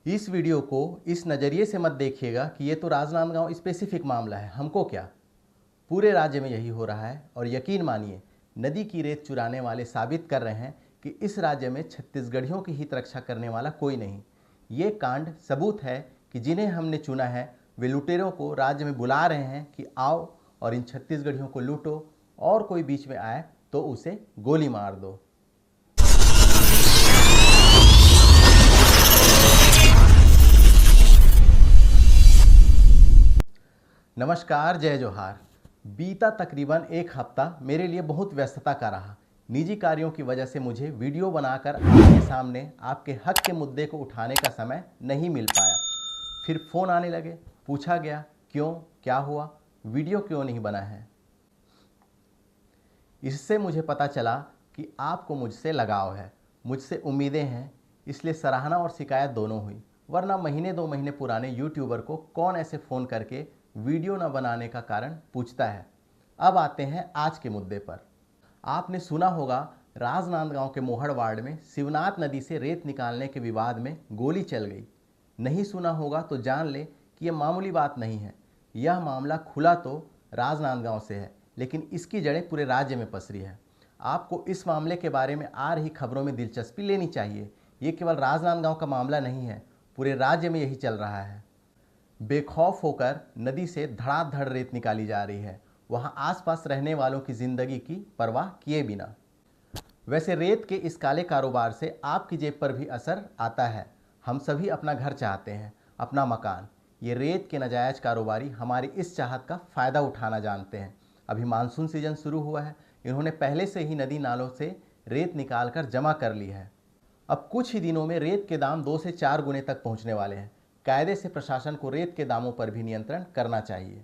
इस वीडियो को इस नज़रिए से मत देखिएगा कि ये तो राजनांदगांव स्पेसिफिक मामला है, हमको क्या। पूरे राज्य में यही हो रहा है और यकीन मानिए नदी की रेत चुराने वाले साबित कर रहे हैं कि इस राज्य में छत्तीसगढ़ियों की हित रक्षा करने वाला कोई नहीं। ये कांड सबूत है कि जिन्हें हमने चुना है वे लुटेरों को राज्य में बुला रहे हैं कि आओ और इन छत्तीसगढ़ियों को लूटो, और कोई बीच में आए तो उसे गोली मार दो। नमस्कार, जय जोहार। बीता तकरीबन एक हफ्ता मेरे लिए बहुत व्यस्तता का रहा। निजी कार्यों की वजह से मुझे वीडियो बनाकर आपके सामने आपके हक के मुद्दे को उठाने का समय नहीं मिल पाया। फिर फ़ोन आने लगे, पूछा गया क्यों, क्या हुआ, वीडियो क्यों नहीं बना है। इससे मुझे पता चला कि आपको मुझसे लगाव है, मुझसे उम्मीदें हैं, इसलिए सराहना और शिकायत दोनों हुई। वरना महीने 2 महीने पुराने यूट्यूबर को कौन ऐसे फ़ोन करके वीडियो न बनाने का कारण पूछता है। अब आते हैं आज के मुद्दे पर। आपने सुना होगा राजनांदगांव के मोहड़ वार्ड में शिवनाथ नदी से रेत निकालने के विवाद में गोली चल गई। नहीं सुना होगा तो जान ले कि यह मामूली बात नहीं है। यह मामला खुला तो राजनांदगांव से है, लेकिन इसकी जड़ें पूरे राज्य में पसरी है। आपको इस मामले के बारे में आ रही खबरों में दिलचस्पी लेनी चाहिए। ये केवल राजनांदगांव का मामला नहीं है, पूरे राज्य में यही चल रहा है। बेखौफ होकर नदी से धड़ाधड़ रेत निकाली जा रही है, वहां आसपास रहने वालों की जिंदगी की परवाह किए बिना। वैसे रेत के इस काले कारोबार से आपकी जेब पर भी असर आता है। हम सभी अपना घर चाहते हैं, अपना मकान। ये रेत के नाजायज कारोबारी हमारी इस चाहत का फ़ायदा उठाना जानते हैं। अभी मानसून सीजन शुरू हुआ है, इन्होंने पहले से ही नदी नालों से रेत निकाल कर जमा कर ली है। अब कुछ ही दिनों में रेत के दाम 2 से 4 गुने तक पहुंचने वाले हैं। कायदे से प्रशासन को रेत के दामों पर भी नियंत्रण करना चाहिए।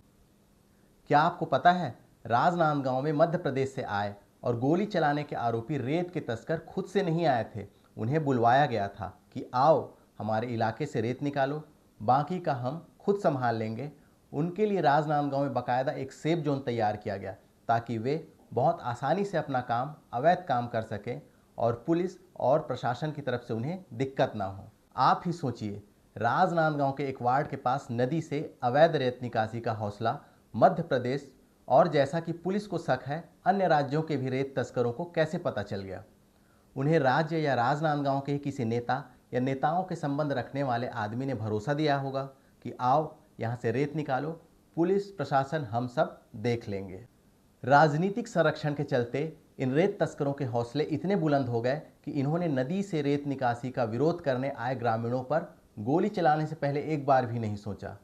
क्या आपको पता है राजनांदगांव में मध्य प्रदेश से आए और गोली चलाने के आरोपी रेत के तस्कर खुद से नहीं आए थे, उन्हें बुलवाया गया था कि आओ हमारे इलाके से रेत निकालो, बाकी का हम खुद संभाल लेंगे। उनके लिए राजनांदगांव में बाकायदा एक सेफ जोन तैयार किया गया ताकि वे बहुत आसानी से अपना काम, अवैध काम कर सकें और पुलिस और प्रशासन की तरफ से उन्हें दिक्कत ना हो। आप ही सोचिए, राजनांदगांव के एक वार्ड के पास नदी से अवैध रेत निकासी का हौसला मध्य प्रदेश, और जैसा कि पुलिस को शक है अन्य राज्यों के भी रेत तस्करों को कैसे पता चल गया। उन्हें राज्य या राजनांदगांव के किसी नेता या नेताओं के संबंध रखने वाले आदमी ने भरोसा दिया होगा कि आओ यहाँ से रेत निकालो, पुलिस प्रशासन हम सब देख लेंगे। राजनीतिक संरक्षण के चलते इन रेत तस्करों के हौसले इतने बुलंद हो गए कि इन्होंने नदी से रेत निकासी का विरोध करने आए ग्रामीणों पर गोली चलाने से पहले एक बार भी नहीं सोचा।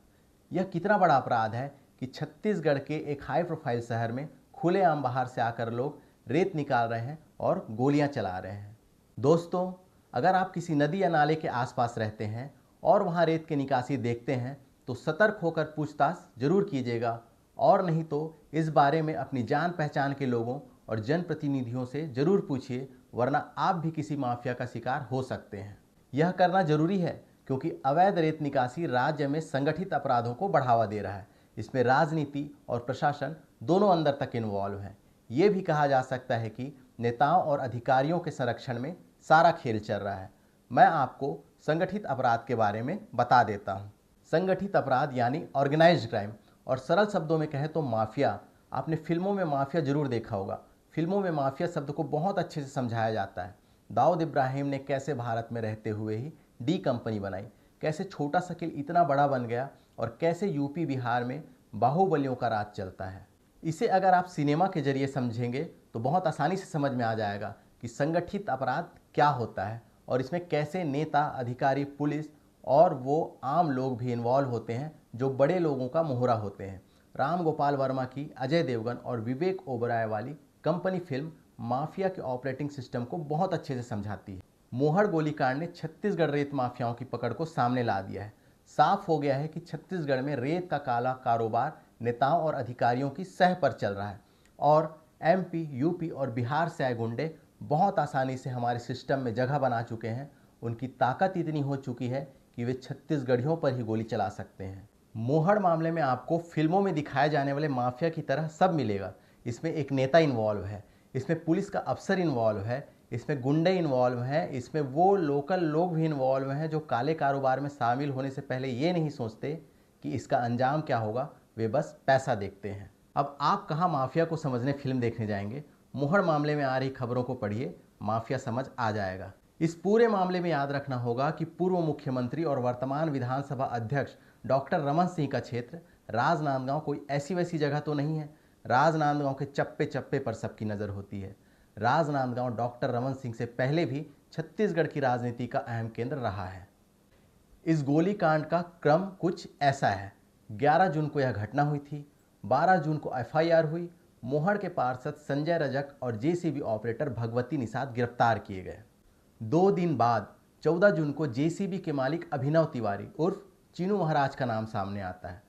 यह कितना बड़ा अपराध है कि छत्तीसगढ़ के एक हाई प्रोफाइल शहर में खुलेआम बाहर से आकर लोग रेत निकाल रहे हैं और गोलियां चला रहे हैं। दोस्तों, अगर आप किसी नदी या नाले के आसपास रहते हैं और वहां रेत की निकासी देखते हैं तो सतर्क होकर पूछताछ जरूर कीजिएगा, और नहीं तो इस बारे में अपनी जान पहचान के लोगों और जनप्रतिनिधियों से जरूर पूछिए, वरना आप भी किसी माफिया का शिकार हो सकते हैं। यह करना जरूरी है क्योंकि अवैध रेत निकासी राज्य में संगठित अपराधों को बढ़ावा दे रहा है। इसमें राजनीति और प्रशासन दोनों अंदर तक इन्वॉल्व हैं। ये भी कहा जा सकता है कि नेताओं और अधिकारियों के संरक्षण में सारा खेल चल रहा है। मैं आपको संगठित अपराध के बारे में बता देता हूँ। संगठित अपराध यानी ऑर्गेनाइज्ड क्राइम, और सरल शब्दों में कहें तो माफिया। आपने फिल्मों में माफिया जरूर देखा होगा। फिल्मों में माफिया शब्द को बहुत अच्छे से समझाया जाता है। दाऊद इब्राहिम ने कैसे भारत में रहते हुए ही डी कंपनी बनाई, कैसे छोटा सा किल इतना बड़ा बन गया, और कैसे यूपी बिहार में बाहुबलियों का राज चलता है। इसे अगर आप सिनेमा के जरिए समझेंगे तो बहुत आसानी से समझ में आ जाएगा कि संगठित अपराध क्या होता है और इसमें कैसे नेता, अधिकारी, पुलिस और वो आम लोग भी इन्वॉल्व होते हैं जो बड़े लोगों का मोहरा होते हैं। राम गोपाल वर्मा की अजय देवगन और विवेक ओबराय वाली कंपनी फिल्म माफिया के ऑपरेटिंग सिस्टम को बहुत अच्छे से समझाती है। मोहड़ गोलीकांड ने छत्तीसगढ़ रेत माफियाओं की पकड़ को सामने ला दिया है। साफ हो गया है कि छत्तीसगढ़ में रेत का काला कारोबार नेताओं और अधिकारियों की सह पर चल रहा है, और एमपी, यूपी और बिहार से आए गुंडे बहुत आसानी से हमारे सिस्टम में जगह बना चुके हैं। उनकी ताकत इतनी हो चुकी है कि वे छत्तीसगढ़ियों पर ही गोली चला सकते हैं। मोहड़ मामले में आपको फिल्मों में दिखाए जाने वाले माफिया की तरह सब मिलेगा। इसमें एक नेता इन्वॉल्व है, इसमें पुलिस का अफसर इन्वॉल्व है, इसमें गुंडे इन्वॉल्व हैं, इसमें वो लोकल लोग भी इन्वॉल्व हैं जो काले कारोबार में शामिल होने से पहले ये नहीं सोचते कि इसका अंजाम क्या होगा, वे बस पैसा देखते हैं। अब आप कहाँ माफिया को समझने फिल्म देखने जाएंगे? मोहड़ मामले में आ रही खबरों को पढ़िए, माफिया समझ आ जाएगा। इस पूरे मामले में याद रखना होगा कि पूर्व मुख्यमंत्री और वर्तमान विधानसभा अध्यक्ष डॉक्टर रमन सिंह का क्षेत्र राजनांदगांव कोई ऐसी वैसी जगह तो नहीं है। राजनांदगांव के चप्पे चप्पे पर सबकी नज़र होती है। राजनांदगांव डॉक्टर रमन सिंह से पहले भी छत्तीसगढ़ की राजनीति का अहम केंद्र रहा है। इस गोलीकांड का क्रम कुछ ऐसा है। 11 जून को यह घटना हुई थी, 12 जून को एफआईआर हुई, मोहड़ के पार्षद संजय रजक और जेसीबी ऑपरेटर भगवती निषाद गिरफ्तार किए गए। 2 दिन बाद 14 जून को जेसीबी के मालिक अभिनव तिवारी उर्फ चीनू महाराज का नाम सामने आता है।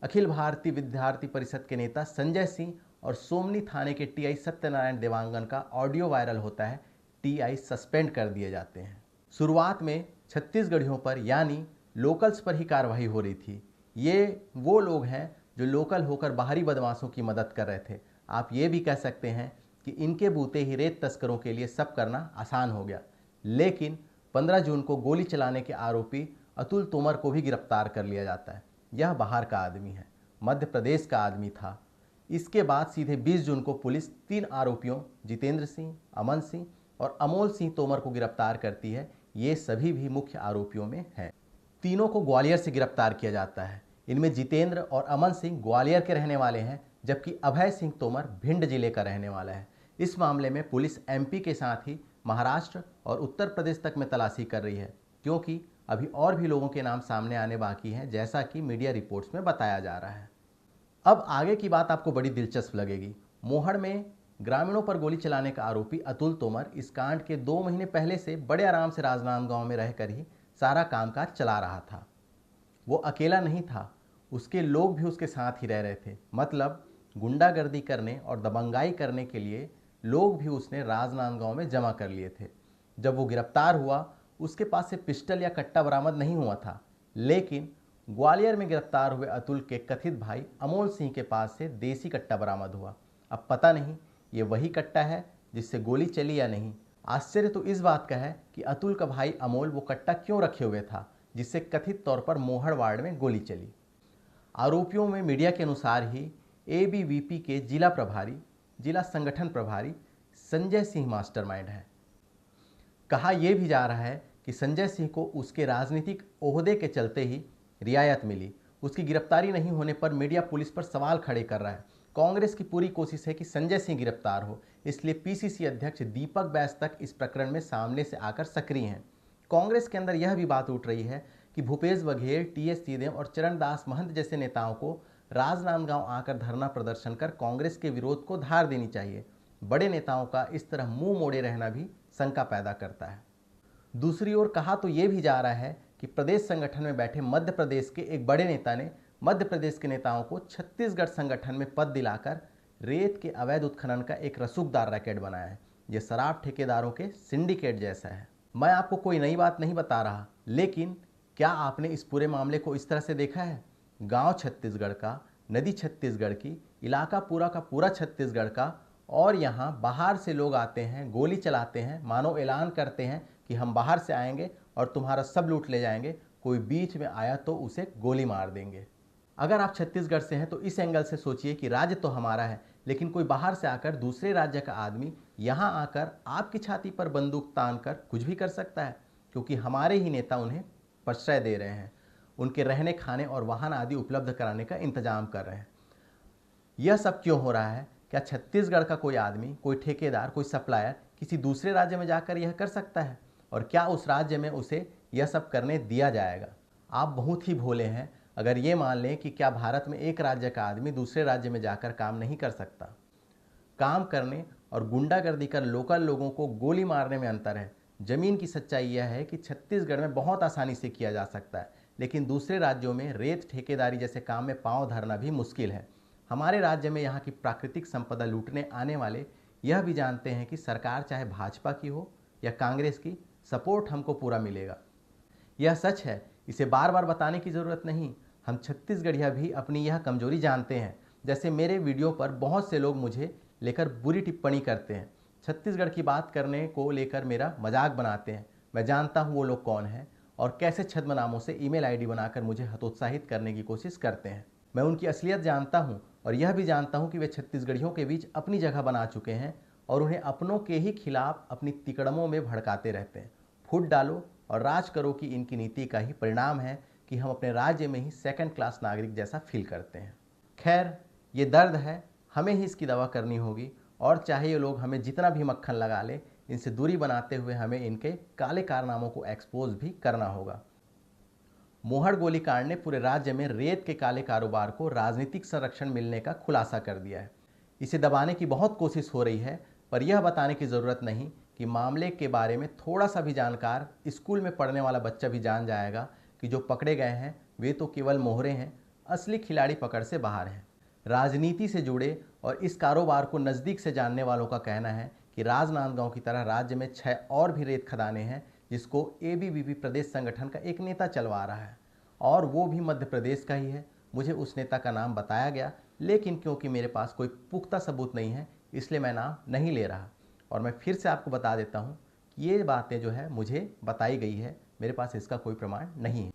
अखिल भारतीय विद्यार्थी परिषद के नेता संजय सिंह और सोमनी थाने के टीआई सत्यनारायण देवांगन का ऑडियो वायरल होता है। टीआई सस्पेंड कर दिए जाते हैं। शुरुआत में छत्तीसगढ़ियों पर यानी लोकल्स पर ही कार्रवाई हो रही थी। ये वो लोग हैं जो लोकल होकर बाहरी बदमाशों की मदद कर रहे थे। आप ये भी कह सकते हैं कि इनके बूते ही रेत तस्करों के लिए सब करना आसान हो गया। लेकिन 15 जून को गोली चलाने के आरोपी अतुल तोमर को भी गिरफ्तार कर लिया जाता है। यह बाहर का आदमी है, मध्य प्रदेश का आदमी था। इसके बाद सीधे 20 जून को पुलिस 3 आरोपियों जितेंद्र सिंह, अमन सिंह और अमोल सिंह तोमर को गिरफ्तार करती है। ये सभी भी मुख्य आरोपियों में हैं। तीनों को ग्वालियर से गिरफ्तार किया जाता है। इनमें जितेंद्र और अमन सिंह ग्वालियर के रहने वाले हैं, जबकि अभय सिंह तोमर भिंड जिले का रहने वाला है। इस मामले में पुलिस एमपी के साथ ही महाराष्ट्र और उत्तर प्रदेश तक में तलाशी कर रही है, क्योंकि अभी और भी लोगों के नाम सामने आने बाकी हैं, जैसा कि मीडिया रिपोर्ट्स में बताया जा रहा है। अब आगे की बात आपको बड़ी दिलचस्प लगेगी। मोहड़ में ग्रामीणों पर गोली चलाने का आरोपी अतुल तोमर इस कांड के 2 महीने पहले से बड़े आराम से राजनांदगांव में रहकर ही सारा कामकाज चला रहा था। वो अकेला नहीं था, उसके लोग भी उसके साथ ही रह रहे थे। मतलब गुंडागर्दी करने और दबंगाई करने के लिए लोग भी उसने राजनांदगांव में जमा कर लिए थे। जब वो गिरफ्तार हुआ, उसके पास से पिस्टल या कट्टा बरामद नहीं हुआ था, लेकिन ग्वालियर में गिरफ्तार हुए अतुल के कथित भाई अमोल सिंह के पास से देसी कट्टा बरामद हुआ। अब पता नहीं ये वही कट्टा है जिससे गोली चली या नहीं। आश्चर्य तो इस बात का है कि अतुल का भाई अमोल वो कट्टा क्यों रखे हुए था जिससे कथित तौर पर मोहड़ वार्ड में गोली चली। आरोपियों में मीडिया के अनुसार ही एबीवीपी के जिला संगठन प्रभारी संजय सिंह मास्टरमाइंड है। कहा यह भी जा रहा है कि संजय सिंह को उसके राजनीतिक ओहदे के चलते ही रियायत मिली। उसकी गिरफ्तारी नहीं होने पर मीडिया पुलिस पर सवाल खड़े कर रहा है। कांग्रेस की पूरी कोशिश है कि संजय सिंह गिरफ्तार हो, इसलिए पीसीसी अध्यक्ष दीपक बैस तक इस प्रकरण में सामने से आकर सक्रिय हैं। कांग्रेस के अंदर यह भी बात उठ रही है कि भूपेश बघेल, टीएस सिंहदेव और चरणदास महंत जैसे नेताओं को राजनांदगांव आकर धरना प्रदर्शन कर कांग्रेस के विरोध को धार देनी चाहिए। बड़े नेताओं का इस तरह मुंह मोड़े रहना भी शंका पैदा करता है। दूसरी ओर कहा तो ये भी जा रहा है कि प्रदेश संगठन में बैठे मध्य प्रदेश के एक बड़े नेता ने मध्य प्रदेश के नेताओं को छत्तीसगढ़ संगठन में पद दिलाकर रेत के अवैध उत्खनन का एक रसूखदार रैकेट बनाया है। यह शराब ठेकेदारों के सिंडिकेट जैसा है। मैं आपको कोई नई बात नहीं बता रहा, लेकिन क्या आपने इस पूरे मामले को इस तरह से देखा है? गांव छत्तीसगढ़ का, नदी छत्तीसगढ़ की, इलाका पूरा का पूरा छत्तीसगढ़ का, और यहाँ बाहर से लोग आते हैं, गोली चलाते हैं, मानो ऐलान करते हैं कि हम बाहर से आएंगे और तुम्हारा सब लूट ले जाएंगे। कोई बीच में आया तो उसे गोली मार देंगे। अगर आप छत्तीसगढ़ से हैं तो इस एंगल से सोचिए कि राज्य तो हमारा है, लेकिन कोई बाहर से आकर दूसरे राज्य का आदमी यहाँ आकर आपकी छाती पर बंदूक तान कर कुछ भी कर सकता है, क्योंकि हमारे ही नेता उन्हें प्रश्रय दे रहे हैं, उनके रहने खाने और वाहन आदि उपलब्ध कराने का इंतजाम कर रहे हैं। यह सब क्यों हो रहा है? क्या छत्तीसगढ़ का कोई आदमी, कोई ठेकेदार, कोई सप्लायर किसी दूसरे राज्य में जाकर यह कर सकता है? और क्या उस राज्य में उसे यह सब करने दिया जाएगा? आप बहुत ही भोले हैं अगर ये मान लें कि क्या भारत में एक राज्य का आदमी दूसरे राज्य में जाकर काम नहीं कर सकता। काम करने और गुंडागर्दी कर लोकल लोगों को गोली मारने में अंतर है। जमीन की सच्चाई यह है कि छत्तीसगढ़ में बहुत आसानी से किया जा सकता है, लेकिन दूसरे राज्यों में रेत ठेकेदारी जैसे काम में पांव धरना भी मुश्किल है। हमारे राज्य में यहाँ की प्राकृतिक संपदा लूटने आने वाले यह भी जानते हैं कि सरकार चाहे भाजपा की हो या कांग्रेस की, सपोर्ट हमको पूरा मिलेगा। यह सच है, इसे बार बार बताने की ज़रूरत नहीं। हम छत्तीसगढ़िया भी अपनी यह कमजोरी जानते हैं। जैसे मेरे वीडियो पर बहुत से लोग मुझे लेकर बुरी टिप्पणी करते हैं छत्तीसगढ़ की बात करने को लेकर मेरा मजाक बनाते हैं। मैं जानता हूँ वो लोग कौन हैं और कैसे छद्म नामों से ईमेल आईडी बनाकर मुझे हतोत्साहित करने की कोशिश करते हैं। मैं उनकी असलियत जानता हूँ और यह भी जानता हूँ कि वे छत्तीसगढ़ियों के बीच अपनी जगह बना चुके हैं और उन्हें अपनों के ही खिलाफ अपनी तिकड़मों में भड़काते रहते हैं। फूट डालो और राज करो की इनकी नीति का ही परिणाम है कि हम अपने राज्य में ही सेकंड क्लास नागरिक जैसा फील करते हैं। खैर, ये दर्द है, हमें ही इसकी दवा करनी होगी और चाहे ये लोग हमें जितना भी मक्खन लगा ले, इनसे दूरी बनाते हुए हमें इनके काले कारनामों को एक्सपोज भी करना होगा। मोहड़ गोलीकांड ने पूरे राज्य में रेत के काले कारोबार को राजनीतिक संरक्षण मिलने का खुलासा कर दिया है। इसे दबाने की बहुत कोशिश हो रही है, पर यह बताने की ज़रूरत नहीं कि मामले के बारे में थोड़ा सा भी जानकार स्कूल में पढ़ने वाला बच्चा भी जान जाएगा कि जो पकड़े गए हैं वे तो केवल मोहरे हैं, असली खिलाड़ी पकड़ से बाहर हैं। राजनीति से जुड़े और इस कारोबार को नज़दीक से जानने वालों का कहना है कि राजनांदगांव की तरह राज्य में 6 और भी रेत खदानें हैं जिसको एबीवीपी प्रदेश संगठन का एक नेता चलवा रहा है और वो भी मध्य प्रदेश का ही है। मुझे उस नेता का नाम बताया गया, लेकिन क्योंकि मेरे पास कोई पुख्ता सबूत नहीं है इसलिए मैं नाम नहीं ले रहा। और मैं फिर से आपको बता देता हूँ कि ये बातें जो है मुझे बताई गई है, मेरे पास इसका कोई प्रमाण नहीं है।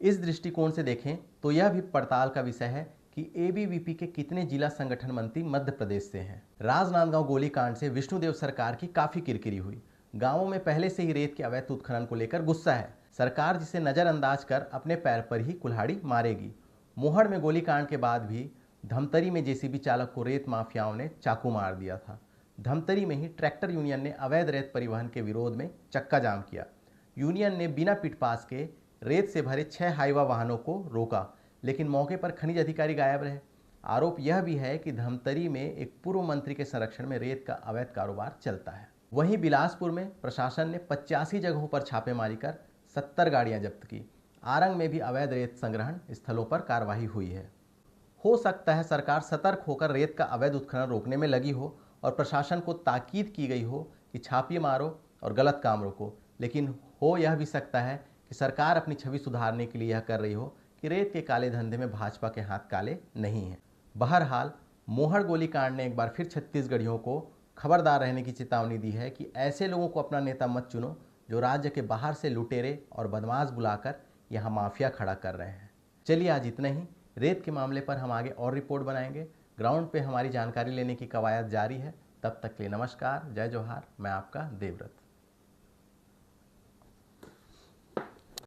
इस दृष्टिकोण से देखें तो यह भी पड़ताल का विषय है कि एबीवीपी के कितने जिला संगठन मंत्री मध्य प्रदेश से हैं। राजनांदगांव गोलीकांड से विष्णुदेव सरकार की काफ़ी किरकिरी हुई। गांवों में पहले से ही रेत के अवैध उत्खनन को लेकर गुस्सा है। सरकार जिसे नज़रअंदाज कर अपने पैर पर ही कुल्हाड़ी मारेगी। मोहड़ में गोलीकांड के बाद भी धमतरी में जेसीबी चालक को रेत माफियाओं ने चाकू मार दिया था। धमतरी में ही ट्रैक्टर यूनियन ने अवैध रेत परिवहन के विरोध में चक्का जाम किया। यूनियन ने बिना पिट पास के रेत से भरे 6 हाईवा वाहनों को रोका, लेकिन मौके पर खनिज अधिकारी गायब रहे। आरोप यह भी है कि धमतरी में एक पूर्व मंत्री के संरक्षण में रेत का अवैध कारोबार चलता है। वहीं बिलासपुर में प्रशासन ने 85 जगहों पर छापेमारी कर 70 गाड़ियां जब्त की। आरंग में भी अवैध रेत संग्रहण स्थलों पर कार्रवाई हुई है। हो सकता है सरकार सतर्क होकर रेत का अवैध उत्खनन रोकने में लगी हो और प्रशासन को ताकीद की गई हो कि छापे मारो और गलत काम रोको, लेकिन हो यह भी सकता है कि सरकार अपनी छवि सुधारने के लिए यह कर रही हो कि रेत के काले धंधे में भाजपा के हाथ काले नहीं हैं। बहरहाल, मोहड़ गोलीकांड ने एक बार फिर छत्तीसगढ़ियों को खबरदार रहने की चेतावनी दी है कि ऐसे लोगों को अपना नेता मत चुनो जो राज्य के बाहर से लुटेरे और बदमाश बुलाकर यहाँ माफिया खड़ा कर रहे हैं। चलिए आज इतना ही। रेत के मामले पर हम आगे और रिपोर्ट बनाएंगे। ग्राउंड पे हमारी जानकारी लेने की कवायद जारी है। तब तक के लिए नमस्कार, जय जोहार। मैं आपका देवव्रत।